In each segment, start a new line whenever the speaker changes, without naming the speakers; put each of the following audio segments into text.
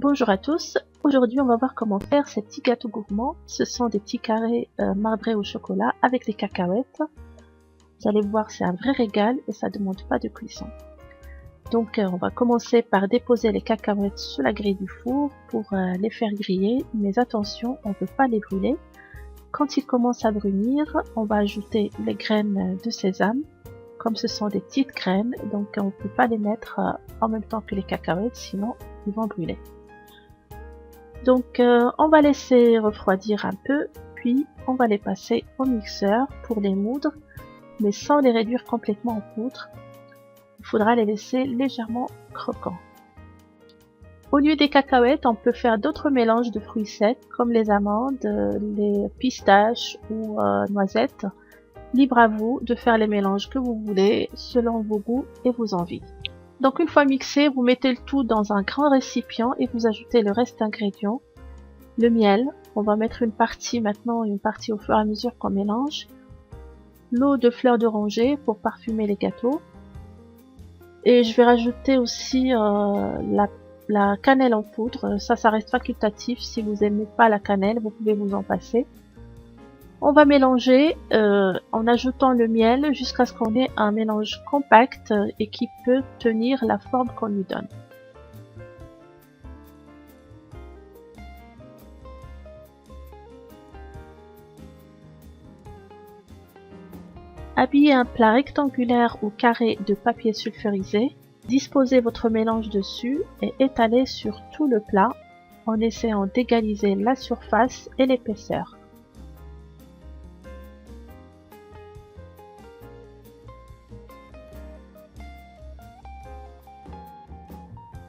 Bonjour à tous, aujourd'hui on va voir comment faire ces petits gâteaux gourmands. Ce sont des petits carrés marbrés au chocolat avec des cacahuètes. Vous allez voir, c'est un vrai régal et ça ne demande pas de cuisson. Donc on va commencer par déposer les cacahuètes sur la grille du four pour les faire griller, mais attention, on ne peut pas les brûler. Quand ils commencent à brunir, on va ajouter les graines de sésame. Comme ce sont des petites graines, donc on ne peut pas les mettre en même temps que les cacahuètes, sinon ils vont brûler. Donc on va laisser refroidir un peu, puis on va les passer au mixeur pour les moudre, mais sans les réduire complètement en poudre. Il faudra les laisser légèrement croquants. Au lieu des cacahuètes, on peut faire d'autres mélanges de fruits secs comme les amandes, les pistaches ou noisettes. Libre à vous de faire les mélanges que vous voulez selon vos goûts et vos envies. Donc une fois mixé, vous mettez le tout dans un grand récipient et vous ajoutez le reste d'ingrédients. Le miel, on va mettre une partie maintenant, une partie au fur et à mesure qu'on mélange. L'eau de fleurs d'oranger pour parfumer les gâteaux. Et je vais rajouter aussi la cannelle en poudre. Ça reste facultatif. Si vous n'aimez pas la cannelle, vous pouvez vous en passer. On va mélanger en ajoutant le miel jusqu'à ce qu'on ait un mélange compact et qui peut tenir la forme qu'on lui donne. Habillez un plat rectangulaire ou carré de papier sulfurisé. Disposez votre mélange dessus et étalez sur tout le plat en essayant d'égaliser la surface et l'épaisseur.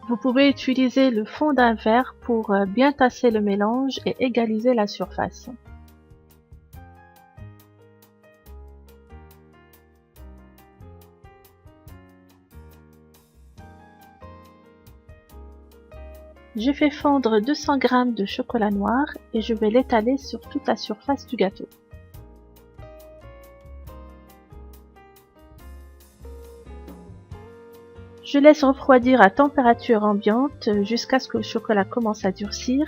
Vous pouvez utiliser le fond d'un verre pour bien tasser le mélange et égaliser la surface. J'ai fait fondre 200 g de chocolat noir et je vais l'étaler sur toute la surface du gâteau. Je laisse refroidir à température ambiante jusqu'à ce que le chocolat commence à durcir.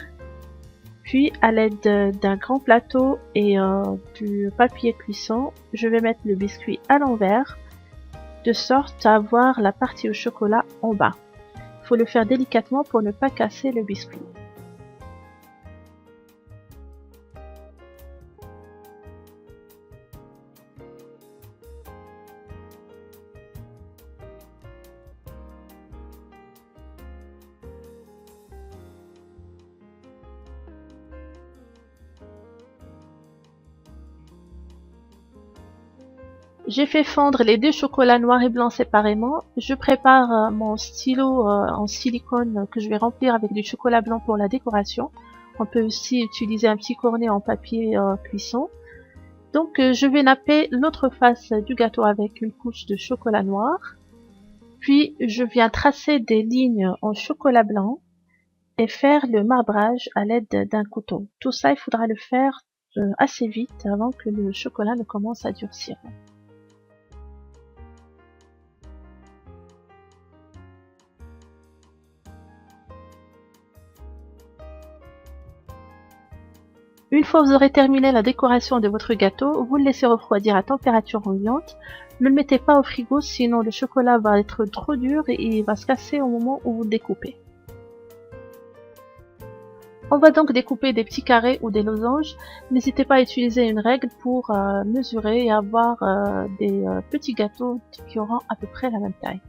Puis, à l'aide d'un grand plateau et du papier cuisson, je vais mettre le biscuit à l'envers, de sorte à avoir la partie au chocolat en bas. Il faut le faire délicatement pour ne pas casser le biscuit. J'ai fait fondre les deux chocolats noirs et blancs séparément. Je prépare mon stylo en silicone que je vais remplir avec du chocolat blanc pour la décoration. On peut aussi utiliser un petit cornet en papier cuisson. Donc je vais napper l'autre face du gâteau avec une couche de chocolat noir. Puis je viens tracer des lignes en chocolat blanc et faire le marbrage à l'aide d'un couteau. Tout ça, il faudra le faire assez vite avant que le chocolat ne commence à durcir. Une fois que vous aurez terminé la décoration de votre gâteau, vous le laissez refroidir à température ambiante. Ne le mettez pas au frigo, sinon le chocolat va être trop dur et il va se casser au moment où vous le découpez. On va donc découper des petits carrés ou des losanges. N'hésitez pas à utiliser une règle pour mesurer et avoir des petits gâteaux qui auront à peu près la même taille.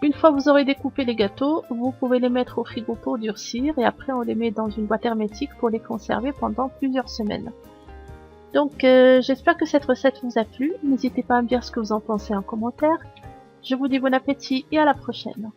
Une fois vous aurez découpé les gâteaux, vous pouvez les mettre au frigo pour durcir et après on les met dans une boîte hermétique pour les conserver pendant plusieurs semaines. Donc j'espère que cette recette vous a plu, n'hésitez pas à me dire ce que vous en pensez en commentaire. Je vous dis bon appétit et à la prochaine.